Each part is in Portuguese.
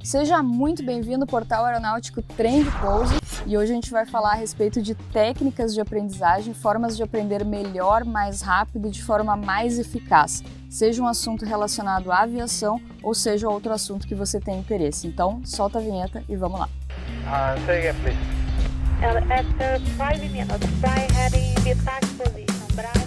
Seja muito bem-vindo ao portal aeronáutico Trem de Pouso e hoje a gente vai falar a respeito de técnicas de aprendizagem, formas de aprender melhor, mais rápido, de forma mais eficaz, seja um assunto relacionado à aviação ou seja outro assunto que você tem interesse. Então, solta a vinheta e vamos lá. Say again, please. At 5 minutes, fly heading the attack position, Bravo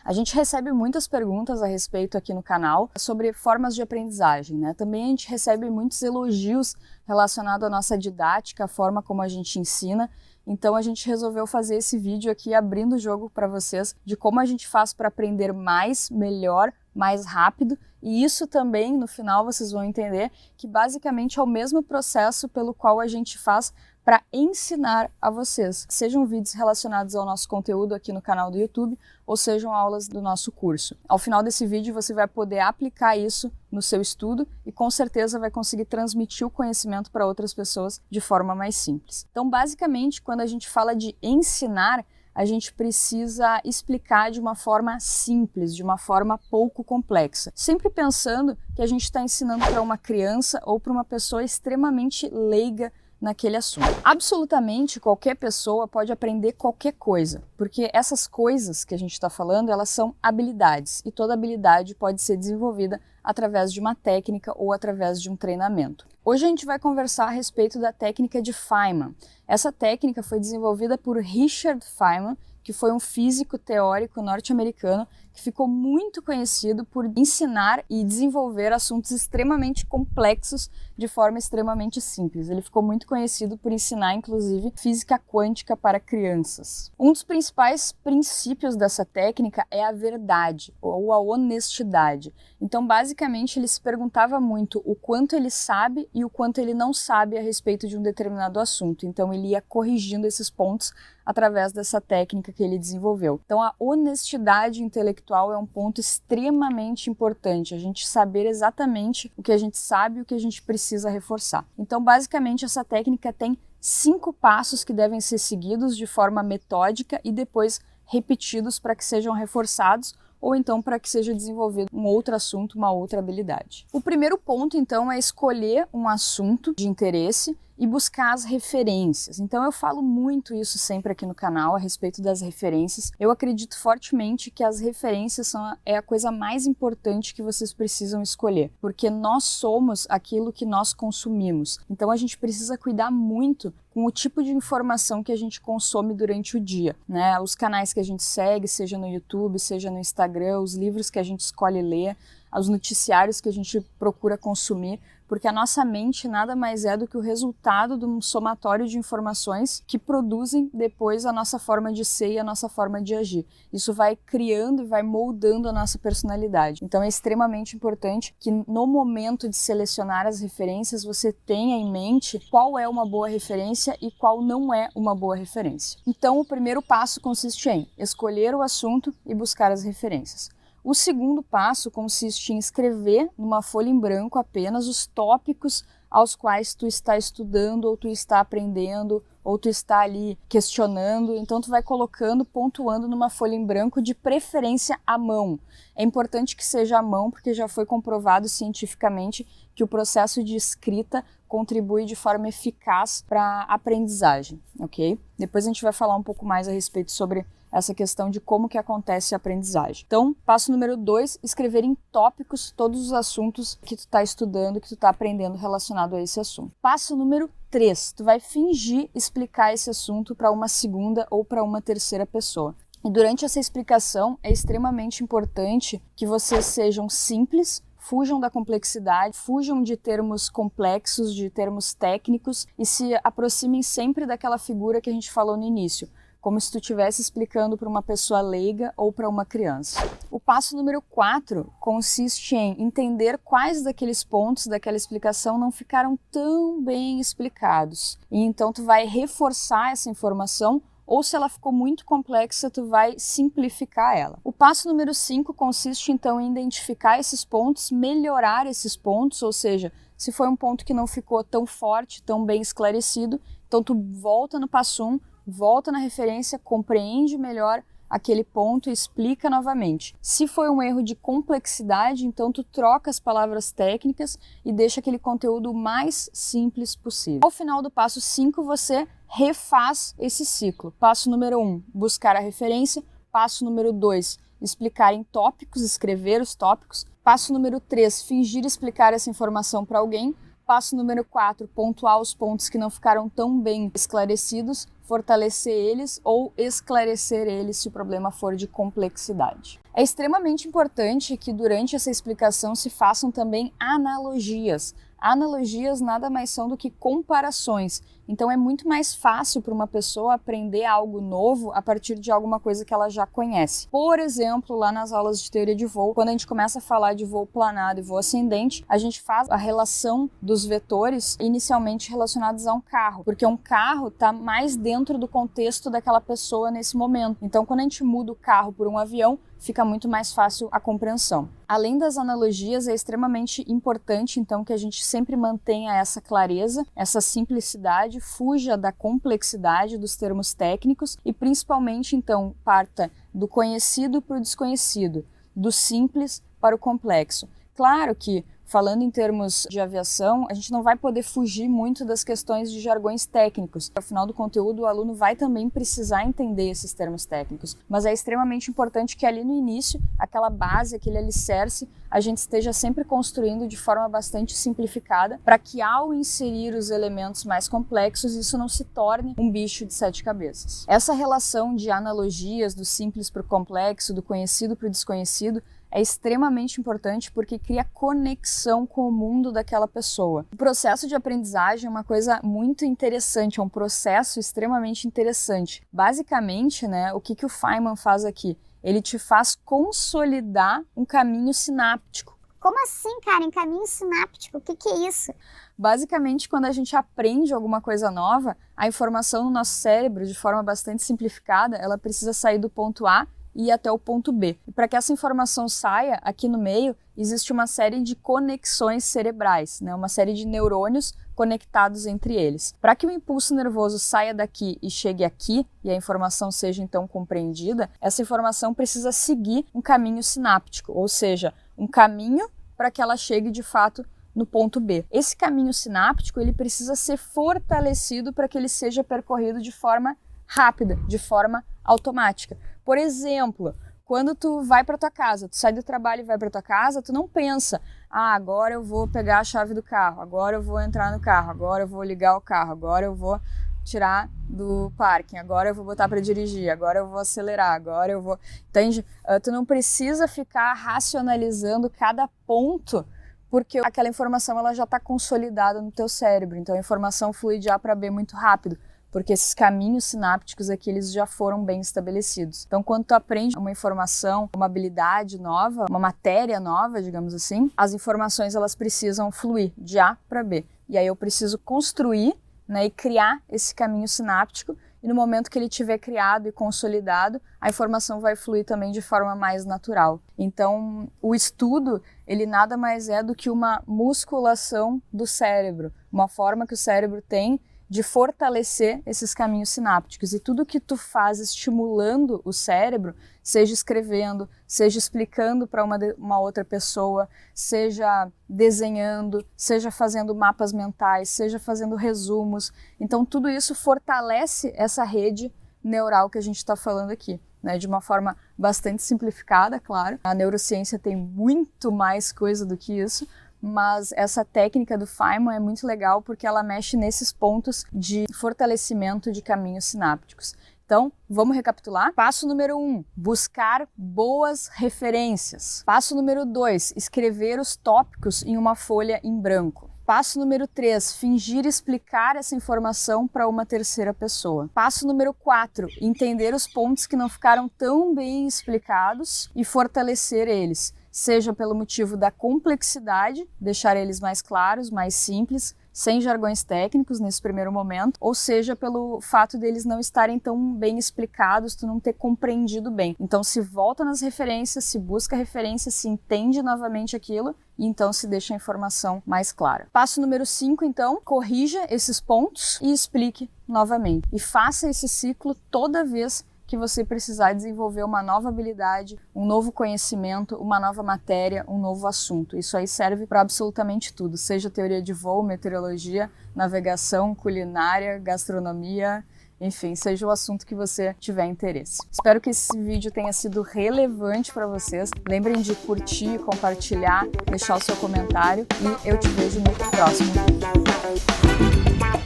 A gente recebe muitas perguntas a respeito aqui no canal sobre formas de aprendizagem, né? Também a gente recebe muitos elogios relacionados à nossa didática, a forma como a gente ensina. Então a gente resolveu fazer esse vídeo aqui abrindo o jogo para vocês de como a gente faz para aprender mais, melhor, mais rápido. E isso também, no final, vocês vão entender que basicamente é o mesmo processo pelo qual a gente faz para ensinar a vocês. Sejam vídeos relacionados ao nosso conteúdo aqui no canal do YouTube ou sejam aulas do nosso curso. Ao final desse vídeo você vai poder aplicar isso no seu estudo e com certeza vai conseguir transmitir o conhecimento para outras pessoas de forma mais simples. Então, basicamente, quando a gente fala de ensinar, a gente precisa explicar de uma forma simples, de uma forma pouco complexa. Sempre pensando que a gente está ensinando para uma criança ou para uma pessoa extremamente leiga naquele assunto. Absolutamente qualquer pessoa pode aprender qualquer coisa, porque essas coisas que a gente está falando, elas são habilidades, e toda habilidade pode ser desenvolvida através de uma técnica ou através de um treinamento. Hoje a gente vai conversar a respeito da técnica de Feynman. Essa técnica foi desenvolvida por Richard Feynman, que foi um físico teórico norte-americano que ficou muito conhecido por ensinar e desenvolver assuntos extremamente complexos de forma extremamente simples. Ele ficou muito conhecido por ensinar, inclusive, física quântica para crianças. Um dos principais princípios dessa técnica é a verdade, ou a honestidade. Então, basicamente, ele se perguntava muito o quanto ele sabe e o quanto ele não sabe a respeito de um determinado assunto. Então, ele ia corrigindo esses pontos através dessa técnica que ele desenvolveu. Então, a honestidade intelectual é um ponto extremamente importante, a gente saber exatamente o que a gente sabe e o que a gente precisa reforçar. Então, basicamente, essa técnica tem 5 passos que devem ser seguidos de forma metódica e depois repetidos para que sejam reforçados ou então para que seja desenvolvido um outro assunto, uma outra habilidade. O primeiro ponto, então, é escolher um assunto de interesse e buscar as referências. Então eu falo muito isso sempre aqui no canal a respeito das referências. Eu acredito fortemente que as referências é a coisa mais importante que vocês precisam escolher, porque nós somos aquilo que nós consumimos. Então a gente precisa cuidar muito com o tipo de informação que a gente consome durante o dia, né? Os canais que a gente segue, seja no YouTube, seja no Instagram, os livros que a gente escolhe ler, os noticiários que a gente procura consumir, porque a nossa mente nada mais é do que o resultado de um somatório de informações que produzem depois a nossa forma de ser e a nossa forma de agir. Isso vai criando e vai moldando a nossa personalidade. Então é extremamente importante que no momento de selecionar as referências você tenha em mente qual é uma boa referência e qual não é uma boa referência. Então o primeiro passo consiste em escolher o assunto e buscar as referências. O segundo passo consiste em escrever numa folha em branco apenas os tópicos aos quais tu está estudando, ou tu está aprendendo, ou tu está ali questionando. Então tu vai colocando, pontuando numa folha em branco, de preferência à mão. É importante que seja à mão, porque já foi comprovado cientificamente que o processo de escrita contribui de forma eficaz para a aprendizagem, ok? Depois a gente vai falar um pouco mais a respeito sobre essa questão de como que acontece a aprendizagem. Então, passo número 2, escrever em tópicos todos os assuntos que tu está estudando, que tu está aprendendo relacionado a esse assunto. Passo número 3, tu vai fingir explicar esse assunto para uma segunda ou para uma terceira pessoa. E durante essa explicação é extremamente importante que vocês sejam simples, fujam da complexidade, fujam de termos complexos, de termos técnicos e se aproximem sempre daquela figura que a gente falou no início, como se tu estivesse explicando para uma pessoa leiga ou para uma criança. O passo número 4 consiste em entender quais daqueles pontos daquela explicação não ficaram tão bem explicados. E então tu vai reforçar essa informação, ou se ela ficou muito complexa, tu vai simplificar ela. O passo número 5 consiste então em identificar esses pontos, melhorar esses pontos, ou seja, se foi um ponto que não ficou tão forte, tão bem esclarecido, então tu volta no passo 1, volta na referência, compreende melhor aquele ponto e explica novamente. Se foi um erro de complexidade, então tu troca as palavras técnicas e deixa aquele conteúdo o mais simples possível. Ao final do passo 5, você refaz esse ciclo. Passo número 1, buscar a referência. Passo número 2, explicar em tópicos, escrever os tópicos. Passo número 3, fingir explicar essa informação para alguém. Passo número 4, pontuar os pontos que não ficaram tão bem esclarecidos, fortalecer eles ou esclarecer eles se o problema for de complexidade. É extremamente importante que durante essa explicação se façam também analogias. Analogias nada mais são do que comparações. Então é muito mais fácil para uma pessoa aprender algo novo a partir de alguma coisa que ela já conhece. Por exemplo, lá nas aulas de teoria de voo, quando a gente começa a falar de voo planado e voo ascendente, a gente faz a relação dos vetores inicialmente relacionados a um carro, porque um carro está mais dentro do contexto daquela pessoa nesse momento. Então, quando a gente muda o carro por um avião, fica muito mais fácil a compreensão. Além das analogias, é extremamente importante, então, que a gente sempre mantenha essa clareza, essa simplicidade, fuja da complexidade dos termos técnicos e, principalmente, então, parta do conhecido para o desconhecido, do simples para o complexo. Claro que, falando em termos de aviação, a gente não vai poder fugir muito das questões de jargões técnicos. Ao final do conteúdo, o aluno vai também precisar entender esses termos técnicos. Mas é extremamente importante que ali no início, aquela base, aquele alicerce, a gente esteja sempre construindo de forma bastante simplificada, para que ao inserir os elementos mais complexos, isso não se torne um bicho de 7 cabeças. Essa relação de analogias do simples para o complexo, do conhecido para o desconhecido, é extremamente importante porque cria conexão com o mundo daquela pessoa. O processo de aprendizagem é uma coisa muito interessante, é um processo extremamente interessante. Basicamente, o que o Feynman faz aqui? Ele te faz consolidar um caminho sináptico. Como assim, Karen? Caminho sináptico? O que é isso? Basicamente, quando a gente aprende alguma coisa nova, a informação no nosso cérebro, de forma bastante simplificada, ela precisa sair do ponto A e ir até o ponto B. E para que essa informação saia, aqui no meio, existe uma série de conexões cerebrais, uma série de neurônios conectados entre eles. Para que o impulso nervoso saia daqui e chegue aqui, e a informação seja então compreendida, essa informação precisa seguir um caminho sináptico, ou seja, um caminho para que ela chegue de fato no ponto B. Esse caminho sináptico ele precisa ser fortalecido para que ele seja percorrido de forma rápida, de forma automática. Por exemplo, quando tu vai para tua casa, tu sai do trabalho e vai para tua casa, tu não pensa, agora eu vou pegar a chave do carro, agora eu vou entrar no carro, agora eu vou ligar o carro, agora eu vou tirar do parking, agora eu vou botar para dirigir, agora eu vou acelerar, agora eu vou... Entende? Tu não precisa ficar racionalizando cada ponto, porque aquela informação ela já está consolidada no teu cérebro, então a informação flui de A para B muito rápido, porque esses caminhos sinápticos aqui, eles já foram bem estabelecidos. Então, quando tu aprende uma informação, uma habilidade nova, uma matéria nova, digamos assim, as informações, elas precisam fluir de A para B. E aí eu preciso construir, e criar esse caminho sináptico, e no momento que ele tiver criado e consolidado, a informação vai fluir também de forma mais natural. Então, o estudo, ele nada mais é do que uma musculação do cérebro, uma forma que o cérebro tem de fortalecer esses caminhos sinápticos. E tudo que tu faz estimulando o cérebro, seja escrevendo, seja explicando para uma outra pessoa, seja desenhando, seja fazendo mapas mentais, seja fazendo resumos. Então, tudo isso fortalece essa rede neural que a gente está falando aqui, de uma forma bastante simplificada, claro. A neurociência tem muito mais coisa do que isso, mas essa técnica do Feynman é muito legal porque ela mexe nesses pontos de fortalecimento de caminhos sinápticos. Então, vamos recapitular? Passo número 1, buscar boas referências. Passo número 2, escrever os tópicos em uma folha em branco. Passo número 3, fingir explicar essa informação para uma terceira pessoa. Passo número 4, entender os pontos que não ficaram tão bem explicados e fortalecer eles, seja pelo motivo da complexidade, deixar eles mais claros, mais simples, sem jargões técnicos nesse primeiro momento, ou seja pelo fato deles não estarem tão bem explicados, tu não ter compreendido bem. Então se volta nas referências, se busca referência, se entende novamente aquilo e então se deixa a informação mais clara. Passo número 5, então, corrija esses pontos e explique novamente. E faça esse ciclo toda vez que você precisar desenvolver uma nova habilidade, um novo conhecimento, uma nova matéria, um novo assunto. Isso aí serve para absolutamente tudo, seja teoria de voo, meteorologia, navegação, culinária, gastronomia, enfim, seja o assunto que você tiver interesse. Espero que esse vídeo tenha sido relevante para vocês. Lembrem de curtir, compartilhar, deixar o seu comentário e eu te vejo no próximo vídeo.